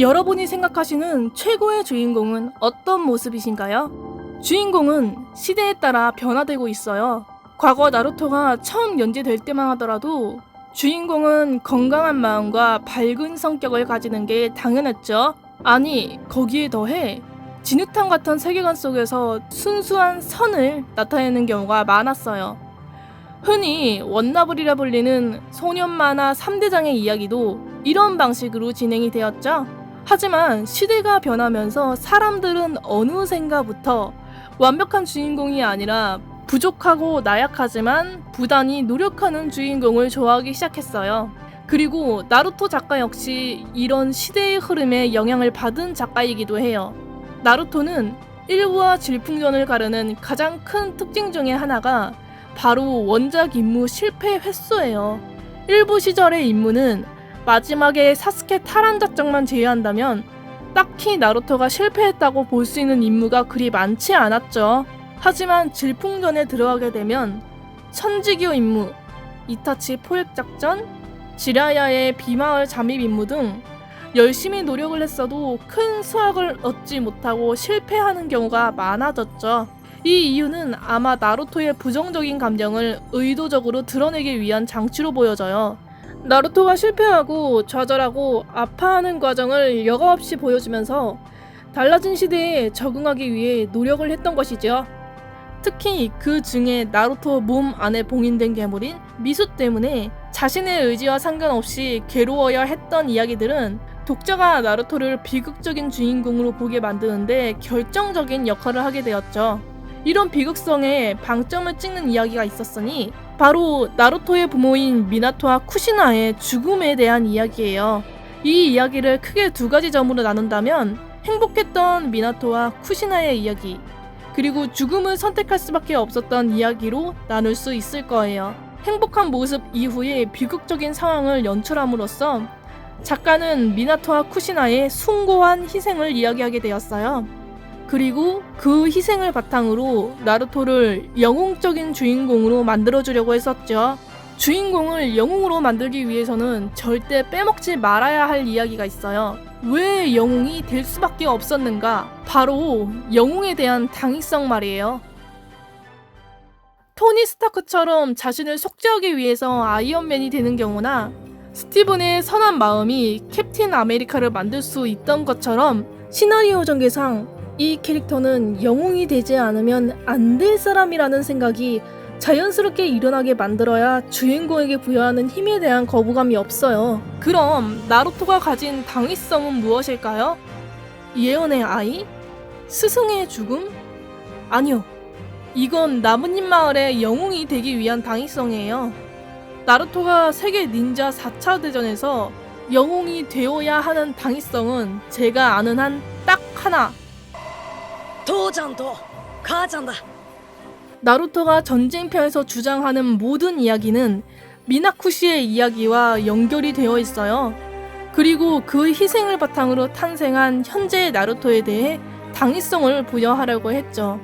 여러분이 생각하시는 최고의 주인공은 어떤 모습이신가요? 주인공은 시대에 따라 변화되고 있어요. 과거 나루토가 처음 연재될 때만 하더라도 주인공은 건강한 마음과 밝은 성격을 가지는 게 당연했죠. 아니, 거기에 더해 진흙탕 같은 세계관 속에서 순수한 선을 나타내는 경우가 많았어요. 흔히 원나블이라 불리는 소년 만화 3대장의 이야기도 이런 방식으로 진행이 되었죠. 하지만 시대가 변하면서 사람들은 어느샌가부터 완벽한 주인공이 아니라 부족하고 나약하지만 부단히 노력하는 주인공을 좋아하기 시작했어요. 그리고 나루토 작가 역시 이런 시대의 흐름에 영향을 받은 작가이기도 해요. 나루토는 일부와 질풍전을 가르는 가장 큰 특징 중에 하나가 바로 원작 임무 실패 횟수예요. 일부 시절의 임무는 마지막에 사스케 탈환 작전만 제외한다면 딱히 나루토가 실패했다고 볼 수 있는 임무가 그리 많지 않았죠. 하지만 질풍전에 들어가게 되면 천지교 임무, 이타치 포획 작전, 지라야의 비마을 잠입 임무 등 열심히 노력을 했어도 큰 수확을 얻지 못하고 실패하는 경우가 많아졌죠. 이 이유는 아마 나루토의 부정적인 감정을 의도적으로 드러내기 위한 장치로 보여져요. 나루토가 실패하고 좌절하고 아파하는 과정을 여과없이 보여주면서 달라진 시대에 적응하기 위해 노력을 했던 것이죠. 특히 그 중에 나루토 몸 안에 봉인된 괴물인 미수 때문에 자신의 의지와 상관없이 괴로워야 했던 이야기들은 독자가 나루토를 비극적인 주인공으로 보게 만드는데 결정적인 역할을 하게 되었죠. 이런 비극성에 방점을 찍는 이야기가 있었으니 바로 나루토의 부모인 미나토와 쿠시나의 죽음에 대한 이야기예요. 이 이야기를 크게 두 가지 점으로 나눈다면 행복했던 미나토와 쿠시나의 이야기, 그리고 죽음을 선택할 수밖에 없었던 이야기로 나눌 수 있을 거예요. 행복한 모습 이후에 비극적인 상황을 연출함으로써 작가는 미나토와 쿠시나의 숭고한 희생을 이야기하게 되었어요. 그리고 그 희생을 바탕으로 나루토를 영웅적인 주인공으로 만들어주려고 했었죠. 주인공을 영웅으로 만들기 위해서는 절대 빼먹지 말아야 할 이야기가 있어요. 왜 영웅이 될 수밖에 없었는가? 바로 영웅에 대한 당위성 말이에요. 토니 스타크처럼 자신을 속죄하기 위해서 아이언맨이 되는 경우나 스티븐의 선한 마음이 캡틴 아메리카를 만들 수 있던 것처럼 시나리오 전개상 이 캐릭터는 영웅이 되지 않으면 안 될 사람이라는 생각이 자연스럽게 일어나게 만들어야 주인공에게 부여하는 힘에 대한 거부감이 없어요. 그럼 나루토가 가진 당위성은 무엇일까요? 예언의 아이? 스승의 죽음? 아니요. 이건 나뭇잎 마을의 영웅이 되기 위한 당위성이에요. 나루토가 세계 닌자 4차 대전에서 영웅이 되어야 하는 당위성은 제가 아는 한 딱 하나. 父ちゃんと母ちゃんだ。 나루토가 전쟁편에서 주장하는 모든 이야기는 미나쿠시의 이야기와 연결이 되어 있어요. 그리고 그 희생을 바탕으로 탄생한 현재의 나루토에 대해 당위성을 부여하려고 했죠.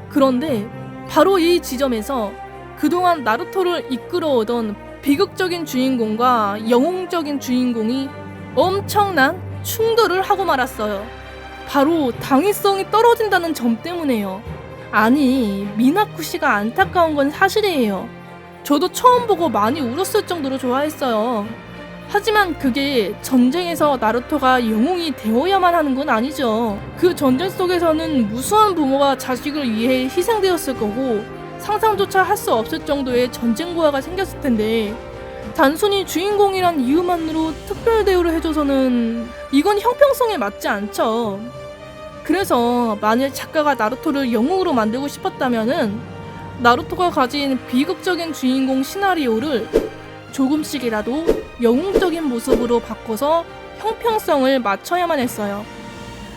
그런데 바로 이 지점에서 그동안 나루토를 이끌어오던 비극적인 주인공과 영웅적인 주인공이 엄청난 충돌을 하고 말았어요. 바로 당위성이 떨어진다는 점 때문에요. 아니, 미나쿠시가 안타까운 건 사실이에요. 저도 처음 보고 많이 울었을 정도로 좋아했어요. 하지만 그게 전쟁에서 나루토가 영웅이 되어야만 하는 건 아니죠. 그 전쟁 속에서는 무수한 부모가 자식을 위해 희생되었을 거고 상상조차 할 수 없을 정도의 전쟁 고아가 생겼을 텐데 단순히 주인공이란 이유만으로 특별 대우를 해줘서는 이건 형평성에 맞지 않죠. 그래서 만일 작가가 나루토를 영웅으로 만들고 싶었다면은 나루토가 가진 비극적인 주인공 시나리오를 조금씩이라도 영웅적인 모습으로 바꿔서 형평성을 맞춰야만 했어요.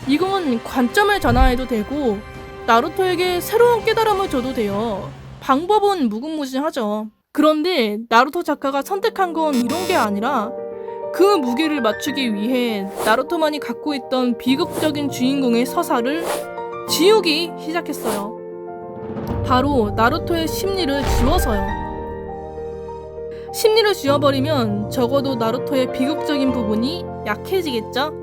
이건 관점을 전환해도 되고 나루토에게 새로운 깨달음을 줘도 돼요. 방법은 무궁무진하죠. 그런데 나루토 작가가 선택한 건 이런 게 아니라 그 무게를 맞추기 위해 나루토만이 갖고 있던 비극적인 주인공의 서사를 지우기 시작했어요. 바로 나루토의 심리를 지워서요. 심리를 지워버리면 적어도 나루토의 비극적인 부분이 약해지겠죠?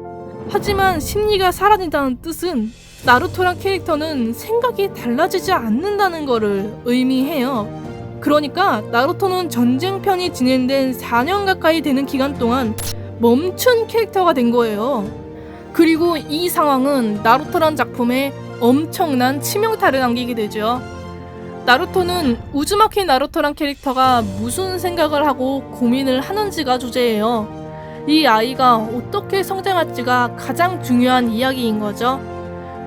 하지만 심리가 사라진다는 뜻은 나루토란 캐릭터는 생각이 달라지지 않는다는 것을 의미해요. 그러니까 나루토는 전쟁편이 진행된 4년 가까이 되는 기간 동안 멈춘 캐릭터가 된 거예요. 그리고 이 상황은 나루토란 작품에 엄청난 치명타를 남기게 되죠. 나루토는 우즈마키 나루토란 캐릭터가 무슨 생각을 하고 고민을 하는지가 주제예요. 이 아이가 어떻게 성장할지가 가장 중요한 이야기인 거죠.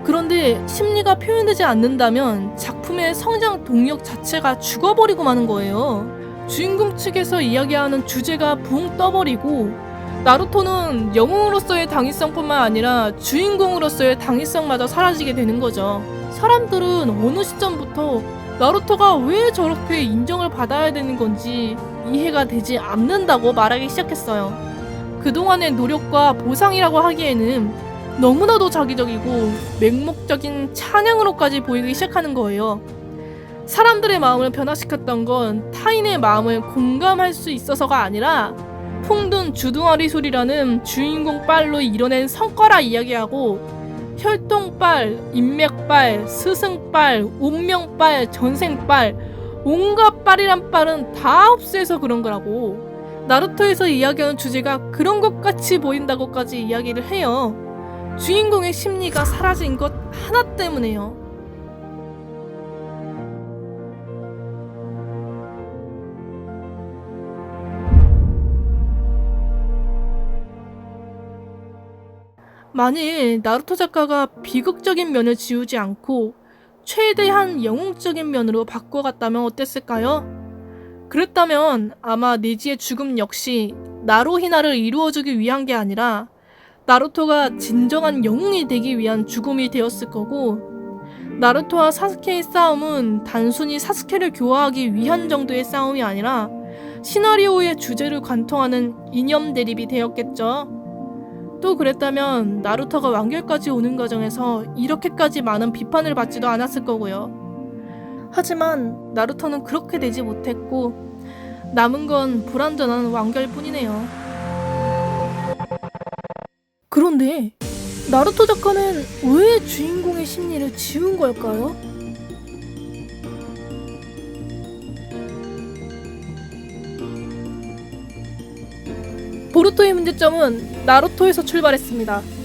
그런데 심리가 표현되지 않는다면 작품의 성장 동력 자체가 죽어버리고 마는 거예요. 주인공 측에서 이야기하는 주제가 붕 떠버리고 나루토는 영웅으로서의 당위성뿐만 아니라 주인공으로서의 당위성마저 사라지게 되는 거죠. 사람들은 어느 시점부터 나루토가 왜 저렇게 인정을 받아야 되는 건지 이해가 되지 않는다고 말하기 시작했어요. 그동안의 노력과 보상이라고 하기에는 너무나도 자기적이고 맹목적인 찬양으로까지 보이기 시작하는 거예요. 사람들의 마음을 변화시켰던 건 타인의 마음을 공감할 수 있어서가 아니라 풍든 주둥아리 소리라는 주인공 빨로 이뤄낸 성과라 이야기하고 혈통빨, 인맥빨, 스승빨, 운명빨, 전생빨, 온갖 빨이란 빨은 다 흡수해서 그런 거라고. 나루토에서 이야기하는 주제가 그런 것 같이 보인다고까지 이야기를 해요. 주인공의 심리가 사라진 것 하나 때문에요. 만일 나루토 작가가 비극적인 면을 지우지 않고 최대한 영웅적인 면으로 바꿔갔다면 어땠을까요? 그랬다면 아마 네지의 죽음 역시 나로히나를 이루어주기 위한 게 아니라 나루토가 진정한 영웅이 되기 위한 죽음이 되었을 거고, 나루토와 사스케의 싸움은 단순히 사스케를 교화하기 위한 정도의 싸움이 아니라 시나리오의 주제를 관통하는 이념 대립이 되었겠죠. 또 그랬다면 나루토가 완결까지 오는 과정에서 이렇게까지 많은 비판을 받지도 않았을 거고요. 하지만 나루토는 그렇게 되지 못했고 남은 건 불완전한 완결뿐이네요. 그런데 나루토 작가는 왜 주인공의 심리를 지운 걸까요? 보루토의 문제점은 나루토에서 출발했습니다.